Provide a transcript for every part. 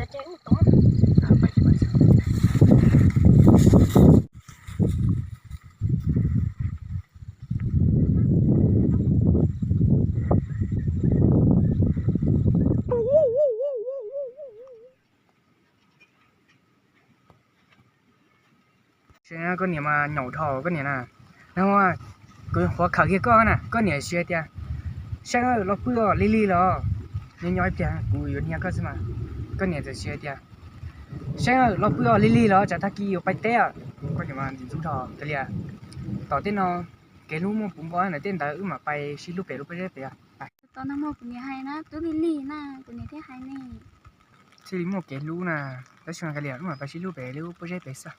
cho chơi một tốt. Phải chứ. Xem con này mà nhậu thò con này nè, đúng không? Cái hoa khởi kia con nè, con này xuyên tia, xem nó bự lì rồi, nhoi nhoi tia, cùi nhà cái gì mà, con này thì xuyên tia, xem nó bự lì rồi, chả thắc kỳ ở bay té, con này mà dùng thò, cái gì à? Tao tên nó cái lúc mà bún bò này tên ta mà bay xí lúc bé đấy à? Tao nó một cái hay na, tôi lì na, cái này thế hay nè. Xí một cái lúc nè, tao xem cái gì mà bay xí lúc bé sao?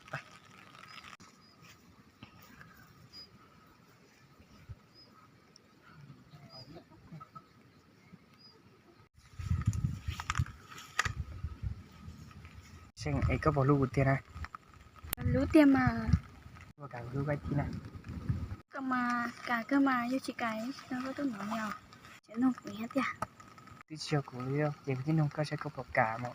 Xem ấy có vào lưu tiền này. Lú tiêm mà. Vào cả lưu cái gì này. Cơ mà như chị cái nó có tôi nói nhiều. Chị nộp cái hết à? Tí chiều của lưu, chỉ cái nông cơ sẽ có vào cả mà.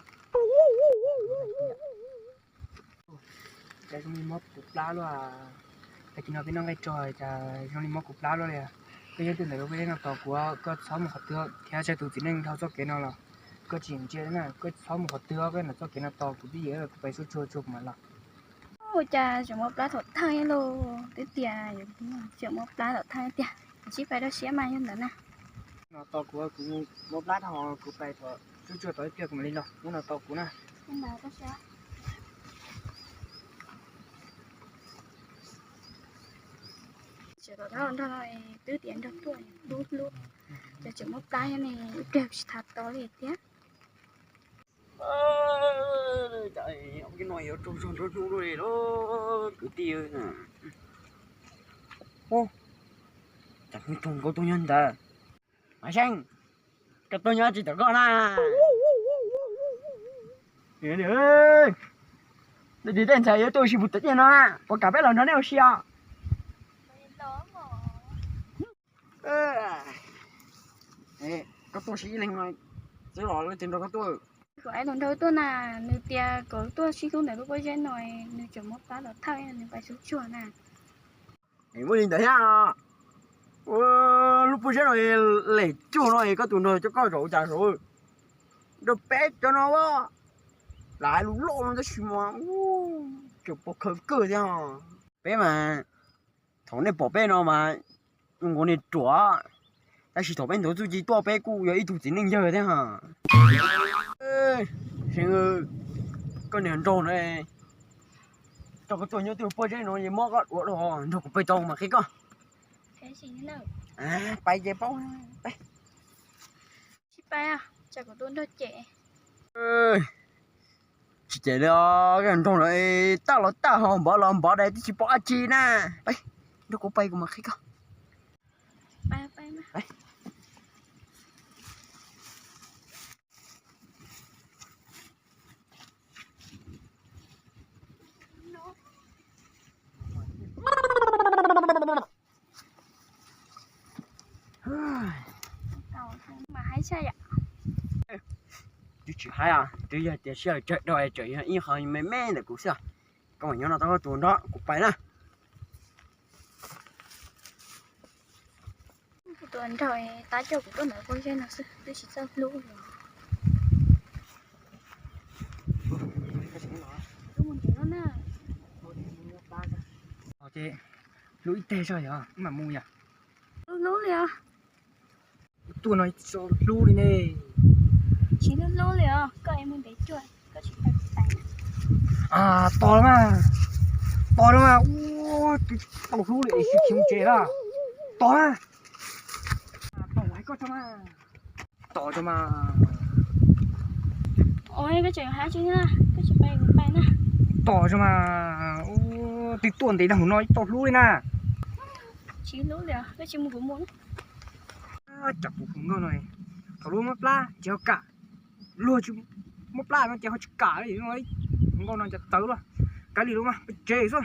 Cái mình móc cục lá luôn à. Cái nó cái nông cái tròi chả trong móc cục lá luôn à. Cái từ này cái nó tàu của có 6 một hạt tiêu, theo sẽ từ chính nên thao cho cái nào là có chỉnh chế nè, có 6 một hạt tiêu cái là cho cái nó tàu của bây giờ là phải số chua mà là. Ôi cha, chỉ một lá thọt thay luôn. Tới tiền, chỉ một lá thọt thay tiền. Chỉ phải đó xé mai hơn nữa nè. Nó tàu của cũng một lát họ cũng phải thọ chua tới kia của mình rồi, nó là tàu của nè. Nhưng mà có xé. Chỉ có thôi, tứ tiền được tuổi, lút. Chỉ một lá này đều thật to liệt thế. Trời, ông cái nồi ở trong rồi đó, cứ tiêu nè. Ô, chẳng biết trông có tôi nhân ta. Mà xanh, cái tôi nhớ chỉ được con à. Nè ơi, đi đến chạy tôi chỉ một tất nhiên nó, có cả bé lần nó neo xia. Ê, có tôi xí lên rồi, sẽ lò lên trên đó có tôi. Của ai lần đầu tôi là nữ tia có tôi xin không để lúc bây giờ nói nữ chỉ một lá là thay nữ phải xuống chùa nè. Mày mới nhìn thấy à? Lúc bây giờ này lấy chùa này có tụi nó cho có rượu trà rồi, được bé cho nó quá, lại lúc lộ nó xí mà, kiểu bọc cơ thế hả? Bé mà, thằng này bỏ bé nó mà,用我的抓，但是头边头自己多bé cũ有一肚子能热thế hả? Ê, xin ơi, con đèn tròn này, cho cái tôi nhớ tiêu bơi nó gì mót gọt rồi, nó cũng bay tròn mà cái con. Thế gì nữa nào? À, bay về bao, bay. Chị bay à, chả có tôi đôi trẻ. Ê, chị chạy đó, cái đèn tròn này, ta hòm bỏ đây thì chỉ bỏ chi nè, bay, nó cũng bay của mà cái con. Bay mà. Bay. Mà hãy sao ạ? Chú chị hay à, từ giờ để xe chạy đòi chạy ít hơi mê để cũng sao, các bạn nhớ là tao có tuần đó cũng phải nè. Tuần rồi ta cho của tôi nữa con chơi nào tôi chỉ sao luôn rồi. Tôi muốn nó nè. Ok, lũi tê sao vậy? Mà mua nhỉ? Lú liền. Tôi nói cho lũ đi nè. Chỉ lú liền, các em muốn để chuột, các chị phải tay. À, to lắm à, tao lũ đi sẽ kiếm chế ra, to à, to mấy con cho mà, to cho mà. Ôi cái chuyện hả chứ nha, cái chị bay nè. To cho mà, tí tuần tí đâu nói to lũ đi nè. Chỉ lú liền, cái chị muốn. Chặt cũng không ngon này, thằng lũ mất lá, chéo cả, lùa chứ, mất lá nó chéo cả cái gì nói, không ngon nó chặt tớ luôn, cái gì đúng không, chế rồi.